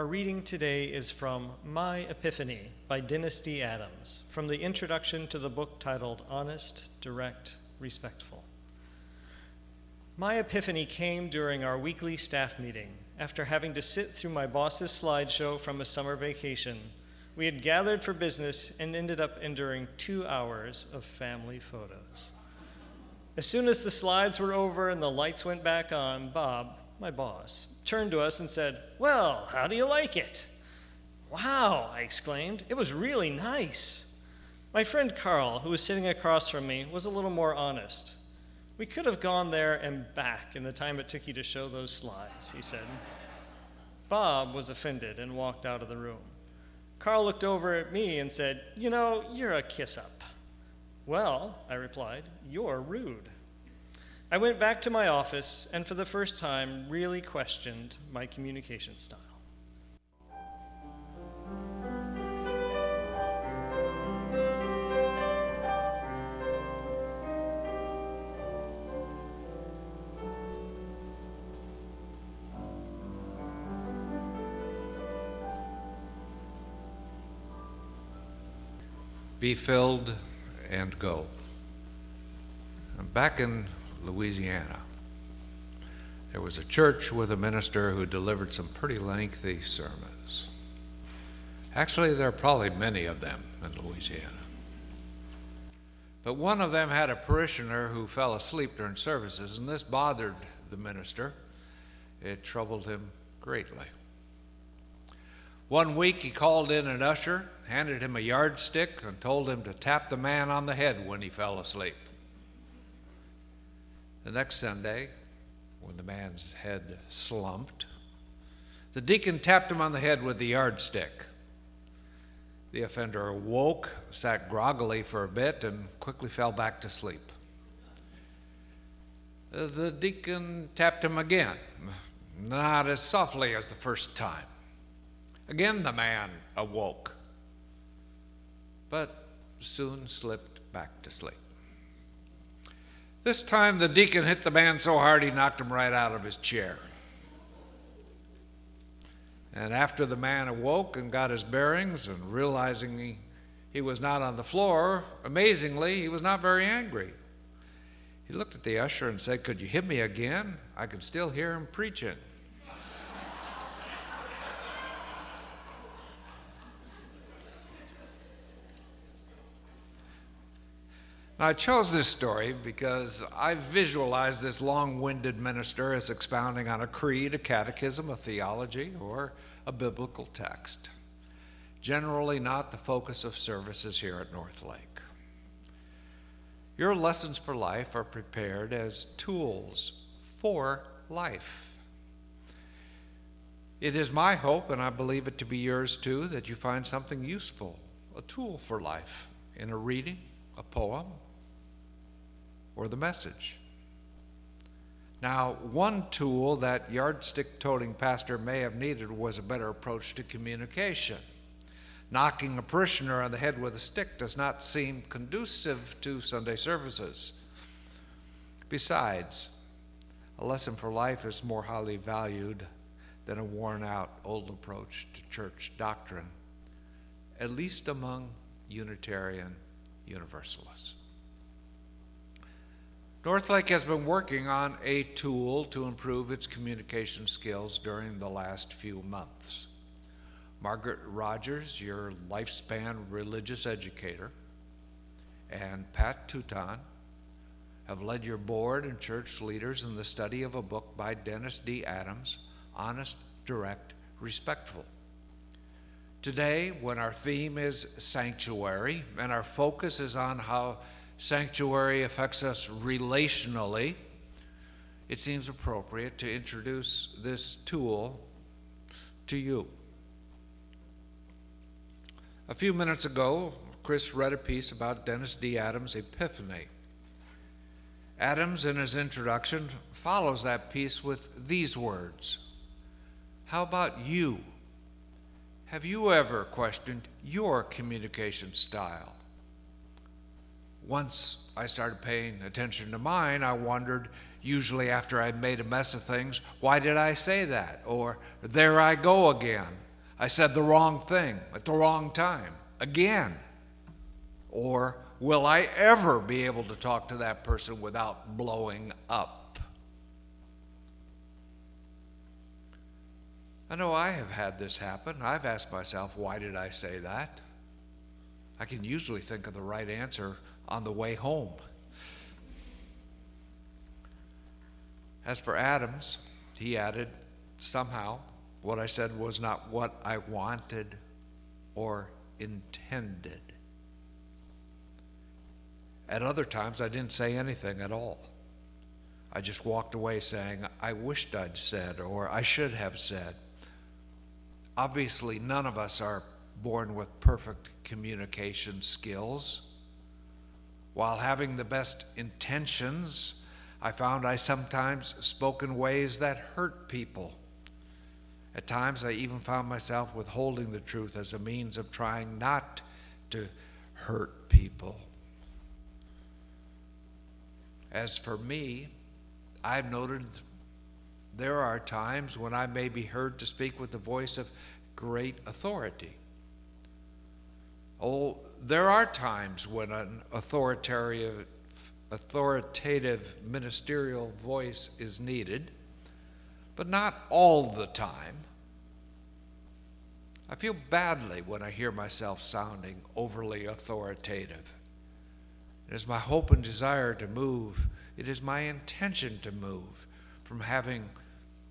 Our reading today is from My Epiphany by Dennis D. Adams, from the introduction to the book titled Honest, Direct, Respectful. My epiphany came during our weekly staff meeting. After having to sit through my boss's slideshow from a summer vacation, we had gathered for business and ended up enduring 2 hours of family photos. As soon as the slides were over and the lights went back on, Bob, my boss, turned to us and said, "Well, how do you like it?" "Wow," I exclaimed. "It was really nice." My friend Carl, who was sitting across from me, was a little more honest. "We could have gone there and back in the time it took you to show those slides," he said. Bob was offended and walked out of the room. Carl looked over at me and said, "You know, you're a kiss-up." "Well," I replied, "you're rude." I went back to my office and for the first time really questioned my communication style. Be filled and go. Back in Louisiana, there was a church with a minister who delivered some pretty lengthy sermons. Actually, there are probably many of them in Louisiana. But one of them had a parishioner who fell asleep during services, and this bothered the minister. It troubled him greatly. One week he called in an usher, handed him a yardstick, and told him to tap the man on the head when he fell asleep. The next Sunday, when the man's head slumped, the deacon tapped him on the head with the yardstick. The offender awoke, sat groggily for a bit, and quickly fell back to sleep. The deacon tapped him again, not as softly as the first time. Again, the man awoke, but soon slipped back to sleep. This time, the deacon hit the man so hard he knocked him right out of his chair. And after the man awoke and got his bearings and realizing he was not on the floor, amazingly, he was not very angry. He looked at the usher and said, "Could you hit me again? I can still hear him preaching." Now, I chose this story because I visualized this long-winded minister as expounding on a creed, a catechism, a theology, or a biblical text. Generally not the focus of services here at North Lake. Your lessons for life are prepared as tools for life. It is my hope, and I believe it to be yours too, that you find something useful, a tool for life, in a reading, a poem, or the message. Now, one tool that yardstick-toting pastor may have needed was a better approach to communication. Knocking a parishioner on the head with a stick does not seem conducive to Sunday services. Besides, a lesson for life is more highly valued than a worn-out old approach to church doctrine, at least among Unitarian Universalists. Northlake has been working on a tool to improve its communication skills during the last few months. Margaret Rogers, your lifespan religious educator, and Pat Touton have led your board and church leaders in the study of a book by Dennis D. Adams, Honest, Direct, Respectful. Today, when our theme is sanctuary, and our focus is on how sanctuary affects us relationally, it seems appropriate to introduce this tool to you. A few minutes ago, Chris read a piece about Dennis D. Adams' Epiphany. Adams, in his introduction, follows that piece with these words: "How about you? Have you ever questioned your communication style?" Once I started paying attention to mine, I wondered, usually after I'd made a mess of things, why did I say that? Or, there I go again. I said the wrong thing at the wrong time again? Or will I ever be able to talk to that person without blowing up? I know I have had this happen. I've asked myself, why did I say that? I can usually think of the right answer on the way home. As for Adams, he added, somehow, what I said was not what I wanted or intended. At other times, I didn't say anything at all. I just walked away saying, I wished I'd said, or I should have said. Obviously, none of us are born with perfect communication skills. While having the best intentions, I found I sometimes spoke in ways that hurt people. At times, I even found myself withholding the truth as a means of trying not to hurt people. As for me, I've noted there are times when I may be heard to speak with the voice of great authority. Oh, there are times when an authoritative ministerial voice is needed, but not all the time. I feel badly when I hear myself sounding overly authoritative. It is my hope and desire to move. It is my intention to move from having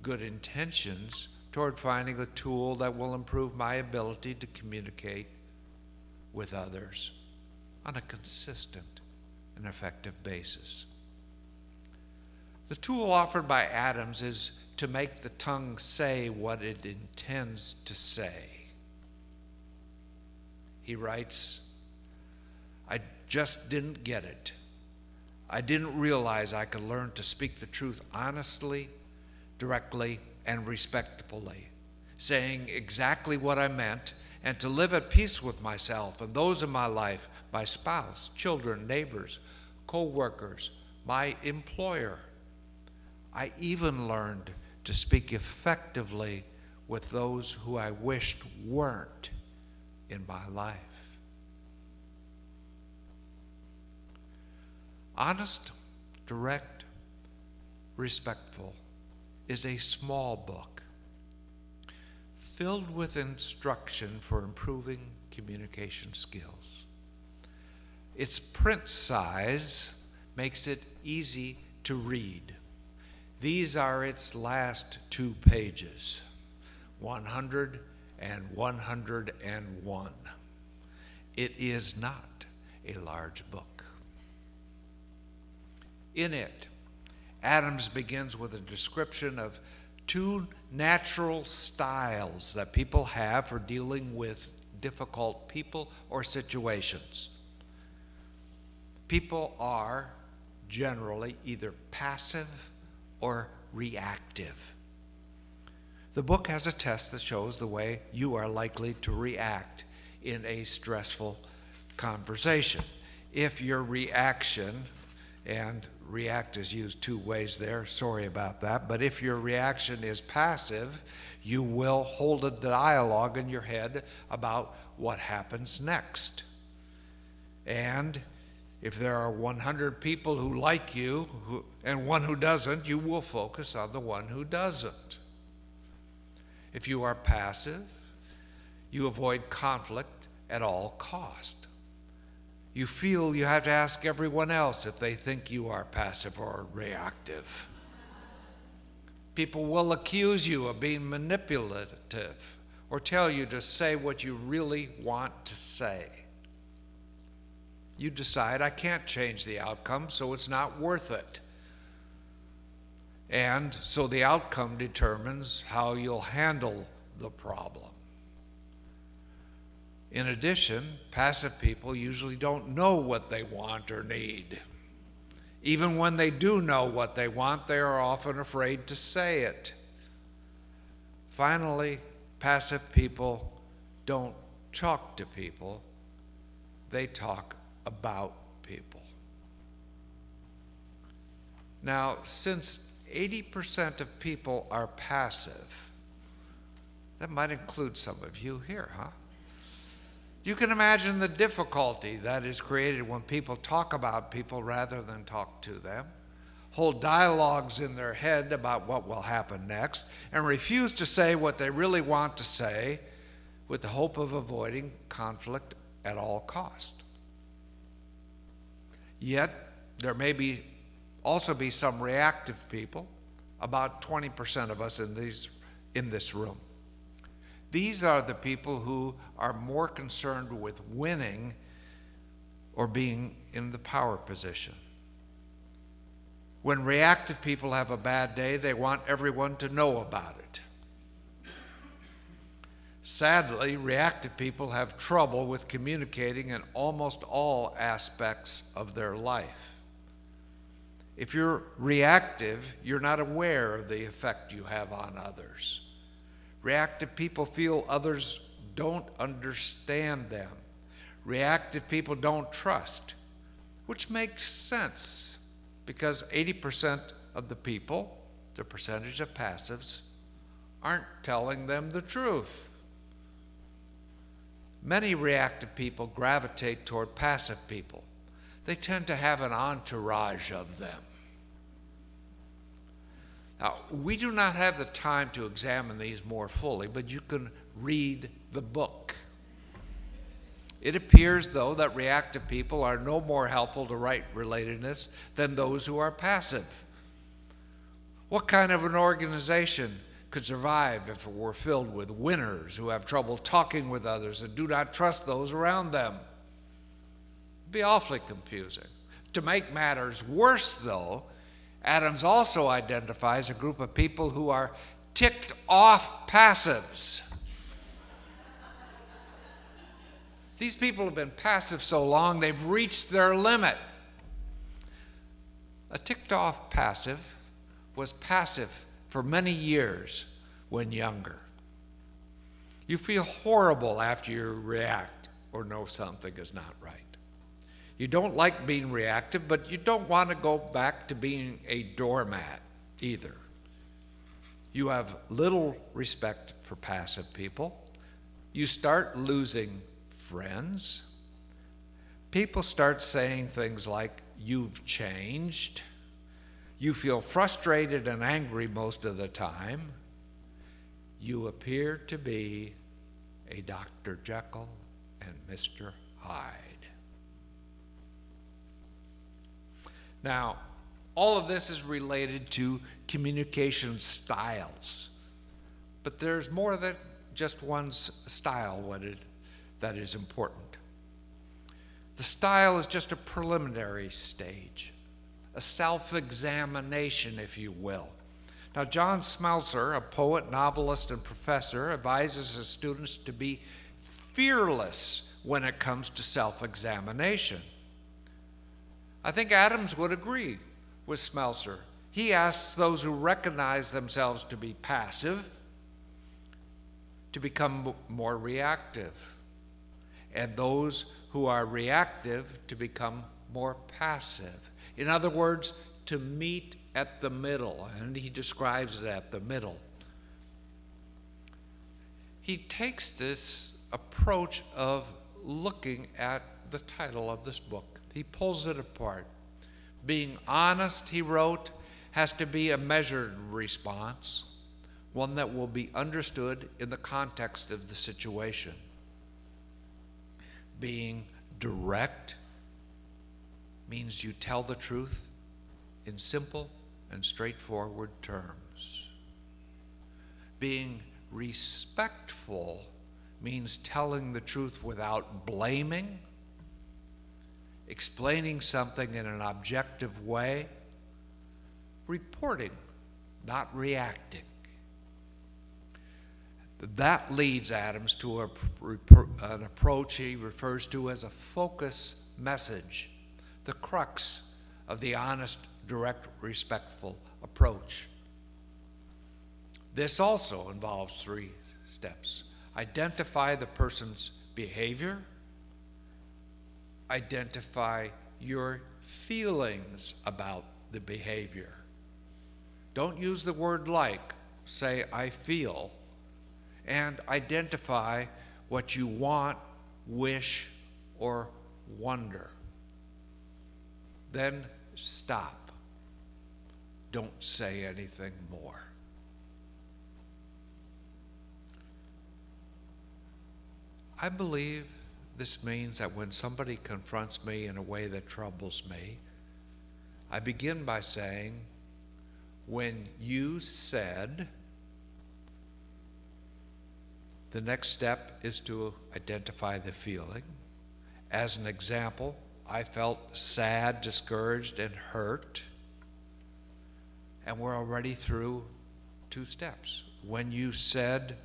good intentions toward finding a tool that will improve my ability to communicate with others on a consistent and effective basis. The tool offered by Adams is to make the tongue say what it intends to say. He writes, I just didn't get it. I didn't realize I could learn to speak the truth honestly, directly, and respectfully, saying exactly what I meant, and to live at peace with myself and those in my life, my spouse, children, neighbors, co-workers, my employer. I even learned to speak effectively with those who I wished weren't in my life. Honest, direct, respectful is a small book filled with instruction for improving communication skills. Its print size makes it easy to read. These are its last 2 pages, 100 and 101. It is not a large book. In it, Adams begins with a description of 2 natural styles that people have for dealing with difficult people or situations. People are generally either passive or reactive. The book has a test that shows the way you are likely to react in a stressful conversation. If your reaction, and react is used 2 ways there, sorry about that, but if your reaction is passive, you will hold a dialogue in your head about what happens next. And if there are 100 people who like you and one who doesn't, you will focus on the one who doesn't. If you are passive, you avoid conflict at all cost. You feel you have to ask everyone else if they think you are passive or reactive. People will accuse you of being manipulative or tell you to say what you really want to say. You decide, I can't change the outcome, so it's not worth it. And so the outcome determines how you'll handle the problem. In addition, passive people usually don't know what they want or need. Even when they do know what they want, they are often afraid to say it. Finally, passive people don't talk to people, they talk about people. Now, since 80% of people are passive, That might include some of you here, huh? You can imagine the difficulty that is created when people talk about people rather than talk to them, hold dialogues in their head about what will happen next, and refuse to say what they really want to say with the hope of avoiding conflict at all cost. Yet, there may also be some reactive people, about 20% of us in this room. These are the people who are more concerned with winning or being in the power position. When reactive people have a bad day, they want everyone to know about it. Sadly, reactive people have trouble with communicating in almost all aspects of their life. If you're reactive, you're not aware of the effect you have on others. Reactive people feel others don't understand them. Reactive people don't trust, which makes sense because 80% of the people, the percentage of passives, aren't telling them the truth. Many reactive people gravitate toward passive people. They tend to have an entourage of them. Now, we do not have the time to examine these more fully, but you can read the book. It appears, though, that reactive people are no more helpful to right relatedness than those who are passive. What kind of an organization could survive if it were filled with winners who have trouble talking with others and do not trust those around them? It'd be awfully confusing. To make matters worse, though, Adams also identifies a group of people who are ticked off passives. These people have been passive so long they've reached their limit. A ticked off passive was passive for many years when younger. You feel horrible after you react or know something is not right. You don't like being reactive, but you don't want to go back to being a doormat either. You have little respect for passive people. You start losing friends. People start saying things like, "You've changed." You feel frustrated and angry most of the time. You appear to be a Dr. Jekyll and Mr. Hyde. Now, all of this is related to communication styles, but there's more than just one style that is important. The style is just a preliminary stage, a self-examination, if you will. Now, John Smeltzer, a poet, novelist, and professor, advises his students to be fearless when it comes to self-examination. I think Adams would agree with Smeltzer. He asks those who recognize themselves to be passive to become more reactive, and those who are reactive to become more passive. In other words, to meet at the middle, and he describes it at the middle. He takes this approach of looking at the title of this book. He pulls it apart. Being honest, he wrote, has to be a measured response, one that will be understood in the context of the situation. Being direct means you tell the truth in simple and straightforward terms. Being respectful means telling the truth without blaming, explaining something in an objective way, reporting, not reacting. That leads Adams to an approach he refers to as a focus message, the crux of the honest, direct, respectful approach. This also involves 3 steps. Identify the person's behavior. Identify your feelings about the behavior. Don't use the word like. Say, I feel. and identify what you want, wish, or wonder. Then stop. Don't say anything more. I believe this means that when somebody confronts me in a way that troubles me, I begin by saying, when you said, the next step is to identify the feeling. As an example, I felt sad, discouraged, and hurt. And we're already through 2 steps. When you said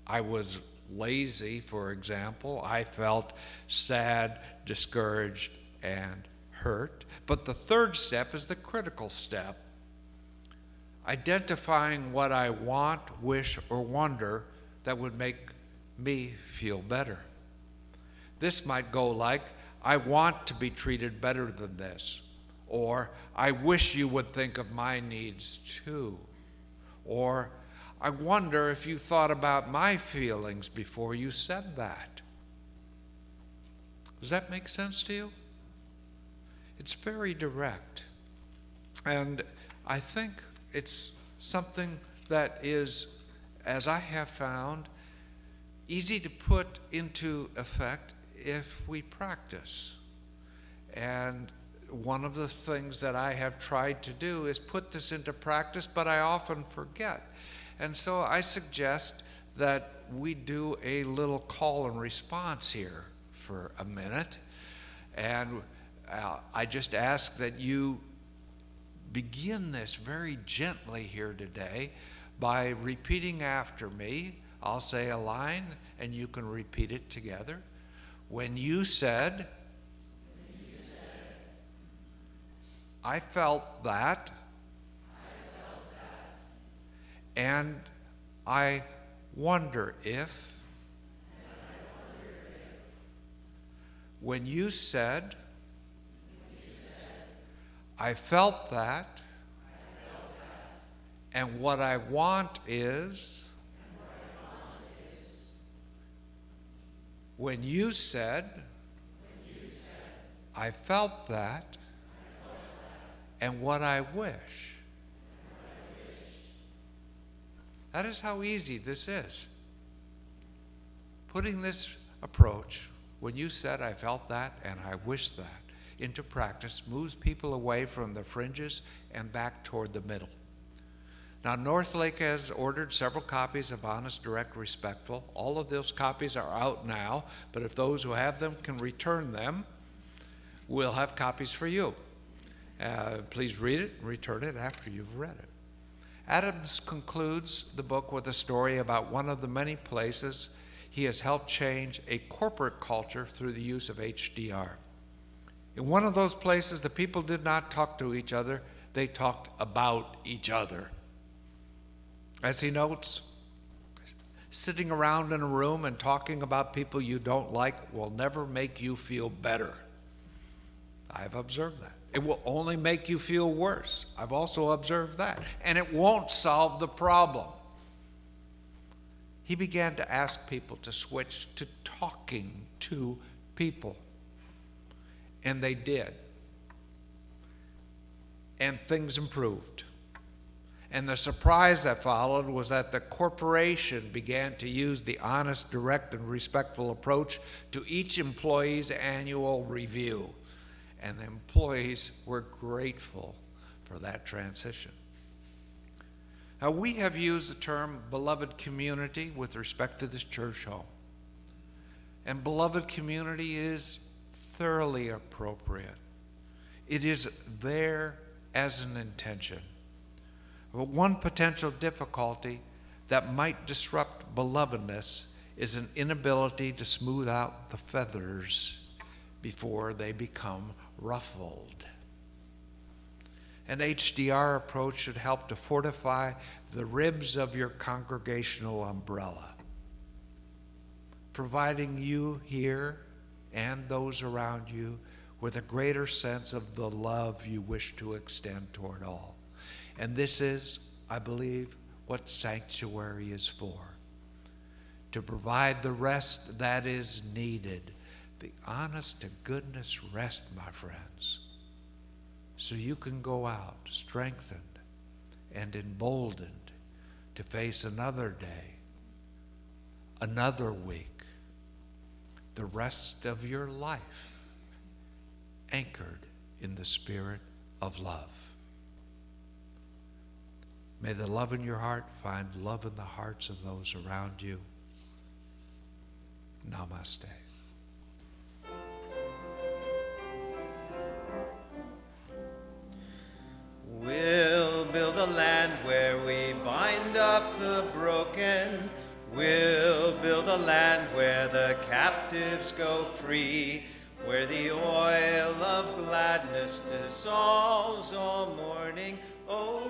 I was lazy, for example, I felt sad, discouraged, and hurt. But the 3rd step is the critical step. Identifying what I want, wish, or wonder that would make me feel better. This might go like, I want to be treated better than this. Or, I wish you would think of my needs too. Or, I wonder if you thought about my feelings before you said that. Does that make sense to you? It's very direct. And I think it's something that is, as I have found, easy to put into effect if we practice. And one of the things that I have tried to do is put this into practice, but I often forget. And so I suggest that we do a little call and response here for a minute. And I just ask that you begin this very gently here today by repeating after me. I'll say a line and you can repeat it together. When you said, I felt that, and I wonder if. When you said, I felt that, and what I want is. When you said, I felt that, and what I wish. That is how easy this is. Putting this approach, when you said, I felt that, and I wish that, into practice moves people away from the fringes and back toward the middle. Now, Northlake has ordered several copies of Honest, Direct, Respectful. All of those copies are out now, but if those who have them can return them, we'll have copies for you. Please read it and return it after you've read it. Adams concludes the book with a story about one of the many places he has helped change a corporate culture through the use of HDR. In one of those places, the people did not talk to each other, they talked about each other. As he notes, sitting around in a room and talking about people you don't like will never make you feel better. I've observed that. It will only make you feel worse. I've also observed that. And it won't solve the problem. He began to ask people to switch to talking to people. And they did. And things improved. And the surprise that followed was that the corporation began to use the honest, direct, and respectful approach to each employee's annual review. And the employees were grateful for that transition. Now, we have used the term beloved community with respect to this church home. And beloved community is thoroughly appropriate. It is there as an intention. But one potential difficulty that might disrupt belovedness is an inability to smooth out the feathers before they become ruffled. An HDR approach should help to fortify the ribs of your congregational umbrella, providing you here and those around you with a greater sense of the love you wish to extend toward all. And this is, I believe, what sanctuary is for. to provide the rest that is needed. The honest to goodness rest, my friends, so you can go out strengthened and emboldened to face another day, another week, the rest of your life anchored in the spirit of love. May the love in your heart find love in the hearts of those around you. Namaste. We'll build a land where we bind up the broken. We'll build a land where the captives go free, where the oil of gladness dissolves all mourning. Oh,